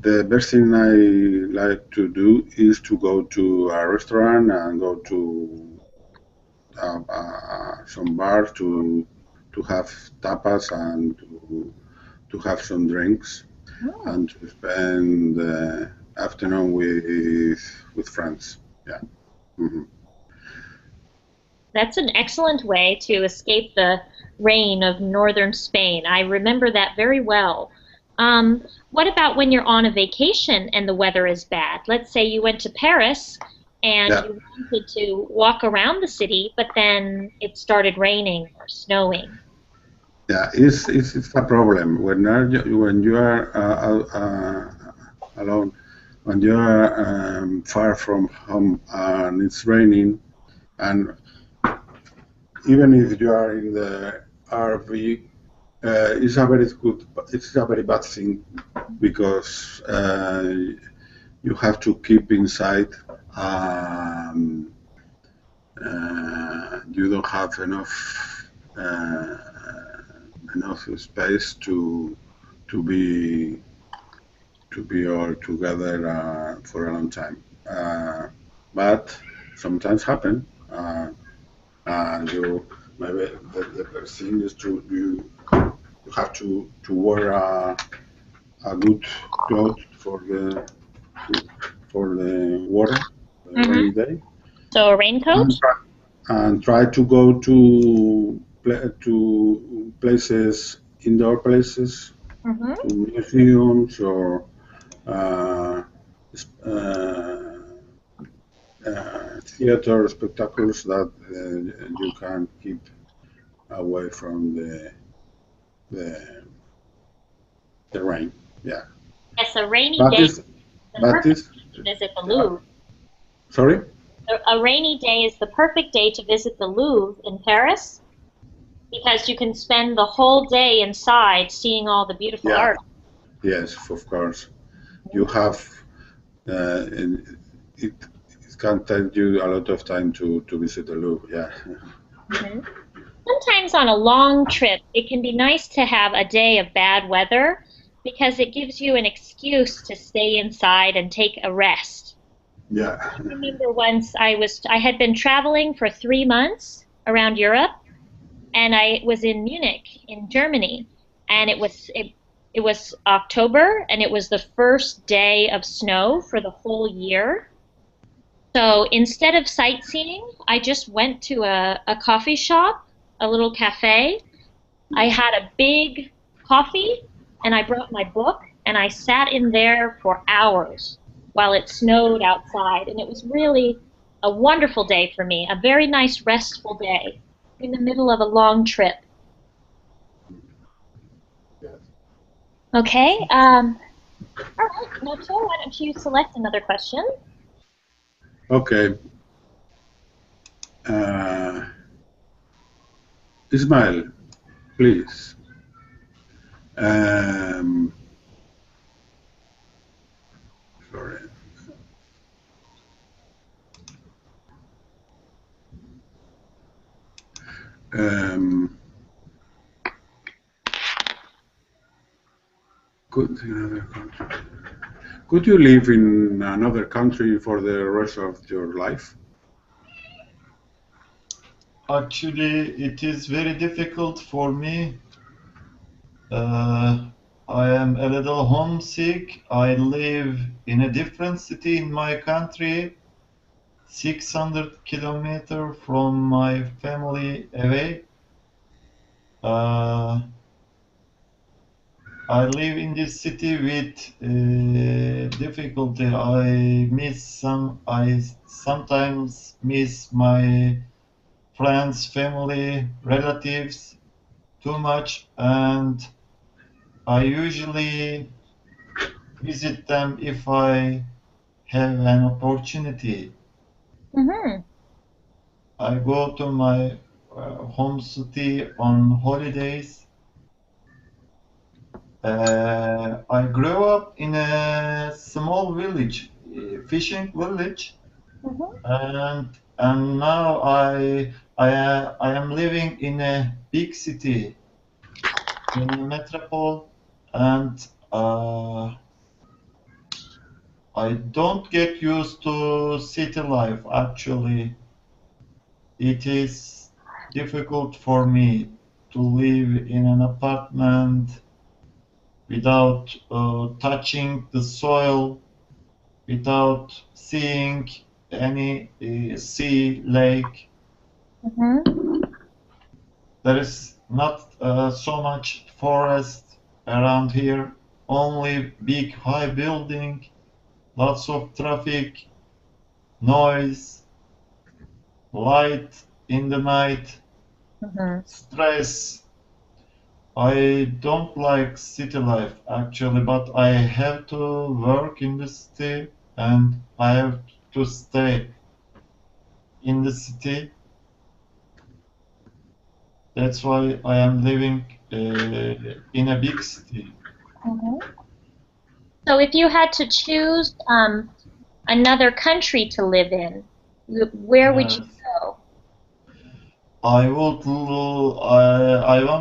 Speaker 7: the best thing I like to do is to go to a restaurant and go to some bar to have tapas and to have some drinks and to spend the afternoon with friends. Yeah.
Speaker 1: That's an excellent way to escape the rain of northern Spain. I remember that very well. What about when you're on a vacation and the weather is bad? Let's say you went to Paris and you wanted to walk around the city, but then it started raining or snowing.
Speaker 7: Yeah, it's a problem when you are alone, when you are far from home and it's raining, and even if you are in the RV, it's a very bad thing because you have to keep inside. You don't have enough enough space to be all together for a long time. But sometimes happen. You maybe the first thing is you have to wear a good cloth for the water, the rainy day,
Speaker 1: So a raincoat?
Speaker 7: and try to go to places, indoor places, to museums or theater spectacles that you can keep away from the rain. Yeah.
Speaker 1: Yes, a rainy
Speaker 7: But
Speaker 1: day
Speaker 7: is
Speaker 1: is the
Speaker 7: but
Speaker 1: perfect
Speaker 7: is
Speaker 1: day to visit the Louvre.
Speaker 7: sorry?
Speaker 1: A rainy day is the perfect day to visit the Louvre in Paris because you can spend the whole day inside seeing all the beautiful
Speaker 7: Yeah.
Speaker 1: art.
Speaker 7: Yes, of course. You have it can take you a lot of time to visit the Louvre. Yeah.
Speaker 1: Sometimes on a long trip, it can be nice to have a day of bad weather because it gives you an excuse to stay inside and take a rest.
Speaker 7: Yeah.
Speaker 1: I remember once I had been traveling for 3 months around Europe, and I was in Munich in Germany, and it was October, and it was the first day of snow for the whole year. So instead of sightseeing, I just went to a coffee shop, a little cafe. I had a big coffee, and I brought my book, and I sat in there for hours while it snowed outside, and it was really a wonderful day for me, a very nice restful day in the middle of a long trip. Okay. All right, Nacho, why don't you select another question?
Speaker 7: Okay. Ismail, please. Sorry. Um, could you live in another country for the rest of your life?
Speaker 6: Actually, it is very difficult for me. I am a little homesick. I live in a different city in my country, 600 kilometers from my family away. I live in this city with difficulty. I sometimes miss my friends, family, relatives too much, and I usually visit them if I have an opportunity. I go to my home city on holidays. I grew up in a small village, fishing village, and now I am living in a big city, in a metropole, and I don't get used to city life. Actually, it is difficult for me to live in an apartment without touching the soil, without seeing any sea, lake. There is not so much forest around here, only big high building, lots of traffic, noise, light in the night, stress. I don't like city life actually, but I have to work in the city and I have to stay in the city. That's why I am living in a big city.
Speaker 1: So if you had to choose another country to live in, where would you
Speaker 6: Yes.
Speaker 1: go?
Speaker 6: I want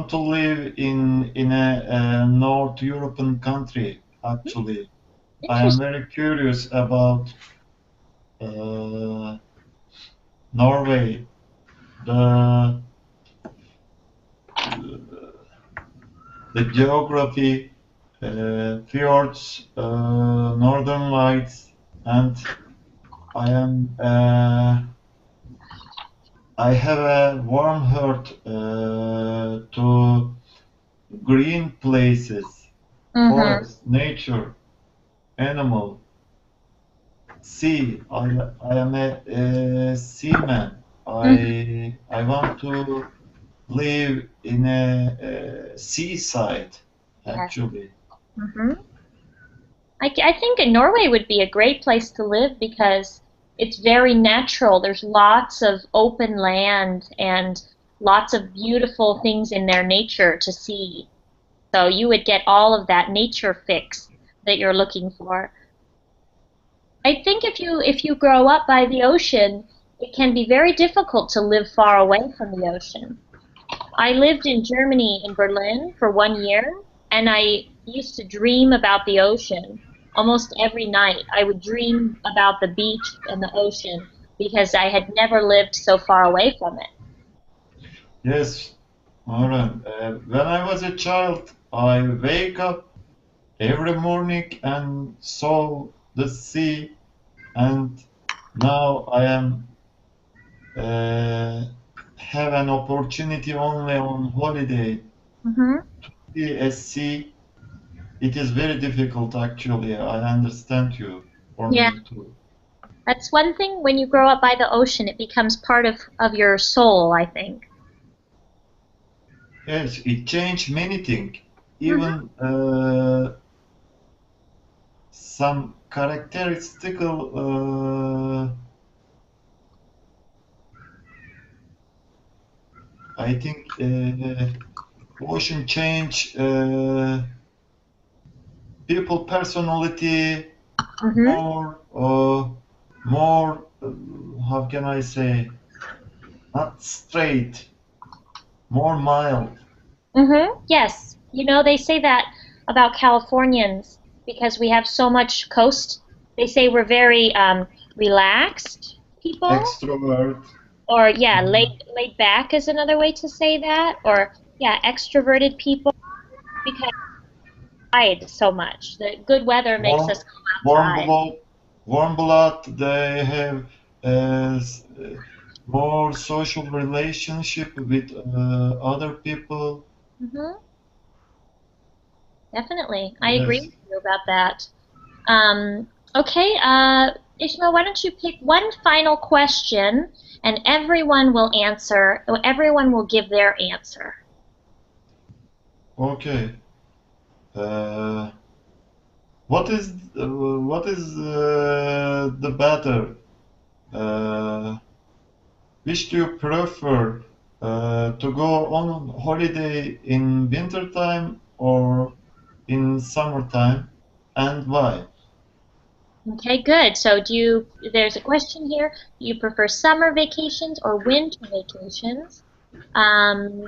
Speaker 6: to live in a North European country. Actually, I am
Speaker 1: Interesting.
Speaker 6: very curious about uh, Norway, the the geography, fjords, northern lights, and I am I have a warm heart to green places,
Speaker 1: Mm-hmm.
Speaker 6: forest, nature, animal, sea. I am a seaman.
Speaker 1: Mm-hmm.
Speaker 6: I want to live in a seaside,
Speaker 1: Yes.
Speaker 6: actually.
Speaker 1: Mm-hmm. I think in Norway would be a great place to live because it's very natural. There's lots of open land and lots of beautiful things in their nature to see. So you would get all of that nature fix that you're looking for. I think if you grow up by the ocean, it can be very difficult to live far away from the ocean. I lived in Germany, in Berlin, for 1 year, and I used to dream about the ocean. Almost every night, I would dream about the beach and the ocean because I had never lived so far away from it.
Speaker 6: Yes, Maureen. When I was a child, I wake up every morning and saw the sea, and now I am uh, have an opportunity only on holiday
Speaker 1: Hmm.
Speaker 6: see a sea. It is very difficult, actually. I understand you. For
Speaker 1: Yeah,
Speaker 6: me too.
Speaker 1: that's one thing. When you grow up by the ocean, it becomes part of your soul, I think.
Speaker 6: Yes, it changed many things.
Speaker 1: Hmm.
Speaker 6: Even some characteristical. I think ocean change people personality
Speaker 1: Hmm.
Speaker 6: more. How can I say? Not straight, more mild.
Speaker 1: Yes. You know, they say that about Californians because we have so much coast. They say we're very relaxed people,
Speaker 6: Extrovert.
Speaker 1: or yeah, laid
Speaker 6: Mhm.
Speaker 1: laid back is another way to say that, or yeah, extroverted people because we hide so much. The good weather makes us
Speaker 6: Warm,
Speaker 1: go
Speaker 6: warm
Speaker 1: outside.
Speaker 6: blood, warm blood. They have more social relationship with other people.
Speaker 1: Hmm. Definitely, I agree
Speaker 6: Yes.
Speaker 1: with you about that. Okay, Ishmael, why don't you pick one final question and everyone will answer, or everyone will give their answer.
Speaker 6: Okay. Uh, what is the better? Uh, which do you prefer? To go on holiday in winter time or in summertime, and why?
Speaker 1: Okay, good. So there's a question here. Do you prefer summer vacations or winter vacations?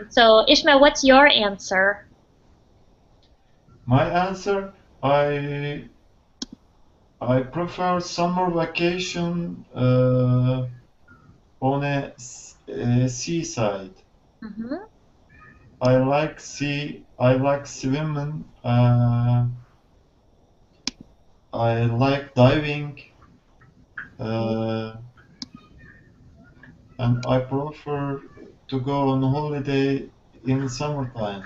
Speaker 1: So Ishmael, what's your answer?
Speaker 6: My answer, I I prefer summer vacation on a seaside.
Speaker 1: Hmm.
Speaker 6: I like sea. I like swimming. I like diving, uh, and I prefer to go on holiday in summertime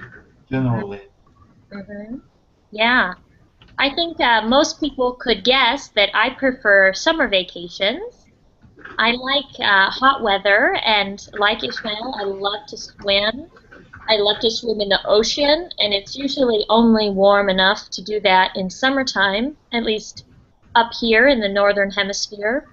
Speaker 6: generally.
Speaker 1: Hmm. Yeah, I think most people could guess that I prefer summer vacations. I like hot weather, and like Ishmael, I love to swim. I love to swim in the ocean, and it's usually only warm enough to do that in summertime, at least up here in the northern hemisphere.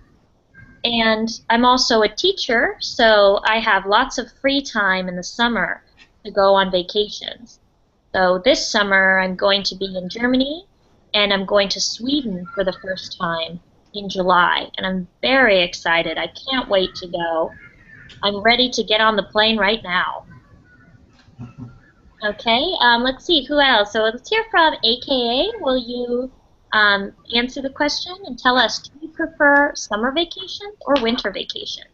Speaker 1: And I'm also a teacher, so I have lots of free time in the summer to go on vacations. So this summer I'm going to be in Germany and I'm going to Sweden for the first time in July, and I'm very excited. I can't wait to go. I'm ready to get on the plane right now. Okay, let's see, who else? So let's hear from AKA. Will you answer the question and tell us, do you prefer summer vacations or winter vacations?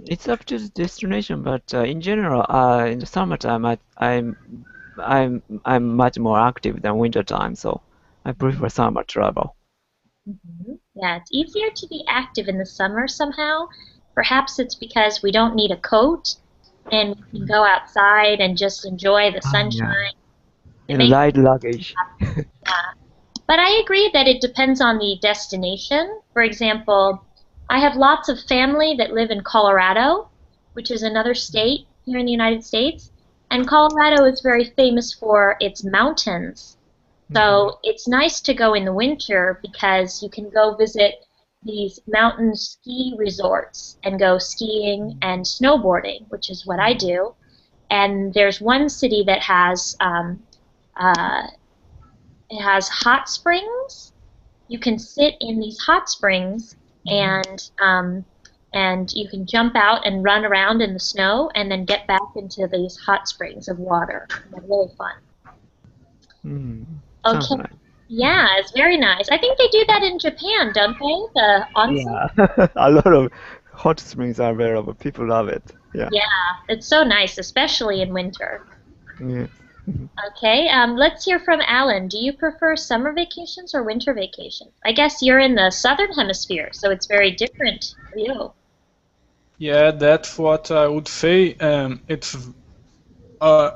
Speaker 3: It's up to the destination, but in general, in the summertime, I'm much more active than winter time, so I prefer summer travel.
Speaker 1: Yeah, it's easier to be active in the summer somehow. Perhaps it's because we don't need a coat and we can go outside and just enjoy the
Speaker 3: Yeah.
Speaker 1: sunshine. It
Speaker 3: And
Speaker 1: makes
Speaker 3: light luggage.
Speaker 1: But I agree that it depends on the destination. For example, I have lots of family that live in Colorado, which is another state here in the United States. And Colorado is very famous for its mountains. So it's nice to go in the winter because you can go visit these mountain ski resorts and go skiing and snowboarding, which is what I do. And there's one city that uh, has hot springs. You can sit in these hot springs and you can jump out and run around in the snow and then get back into these hot springs of water. They're really fun.
Speaker 3: Sounds
Speaker 1: Okay.
Speaker 3: nice.
Speaker 1: Yeah, it's very nice. I think they do that in Japan, don't they? The onsen?
Speaker 3: Yeah, a lot of hot springs are available. People love it. Yeah.
Speaker 1: Yeah, it's so nice, especially in winter.
Speaker 3: Yeah.
Speaker 1: Okay, let's hear from Alan. Do you prefer summer vacations or winter vacations? I guess you're in the southern hemisphere, so it's very different for you.
Speaker 9: Yeah, that's what I would say. It's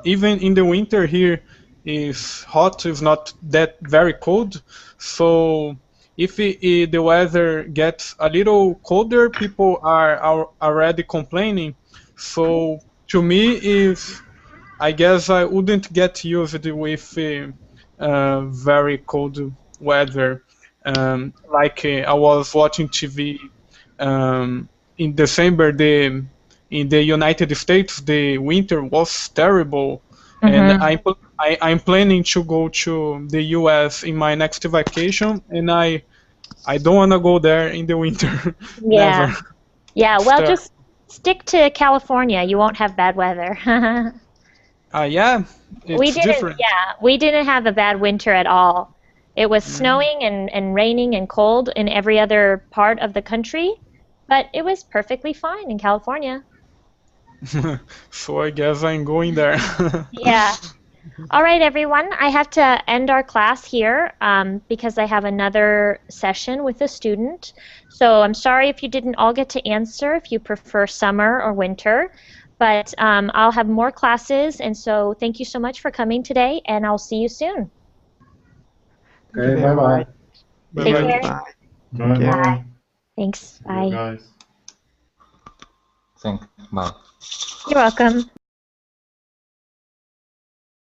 Speaker 9: even in the winter here is hot, it's not that very cold. So if the weather gets a little colder, people are already complaining. So to me, if I guess I wouldn't get used with very cold weather. I was watching TV in December. In the United States, the winter was terrible, and I'm planning to go to the U.S. in my next vacation, and I don't want to go there in the winter.
Speaker 1: Yeah.
Speaker 9: Never.
Speaker 1: Yeah, well,
Speaker 9: Ter-
Speaker 1: just stick to California. You won't have bad weather.
Speaker 9: yeah,
Speaker 1: We
Speaker 9: it's
Speaker 1: didn't,
Speaker 9: different.
Speaker 1: yeah, we didn't have a bad winter at all. It was snowing and raining and cold in every other part of the country, but it was perfectly fine in California.
Speaker 9: So I guess I'm going there.
Speaker 1: Yeah. All right, everyone. I have to end our class here because I have another session with a student. So I'm sorry if you didn't all get to answer if you prefer summer or winter, but I'll have more classes. And so thank you so much for coming today, and I'll see you soon.
Speaker 3: Thank you
Speaker 7: Okay,
Speaker 3: very
Speaker 7: bye-bye.
Speaker 3: much.
Speaker 1: Take
Speaker 9: Bye-bye.
Speaker 1: care.
Speaker 3: Bye.
Speaker 6: Bye
Speaker 3: Take care.
Speaker 6: bye.
Speaker 1: Thanks.
Speaker 6: See you
Speaker 1: Bye.
Speaker 6: guys.
Speaker 4: Thank. Bye.
Speaker 1: You're welcome.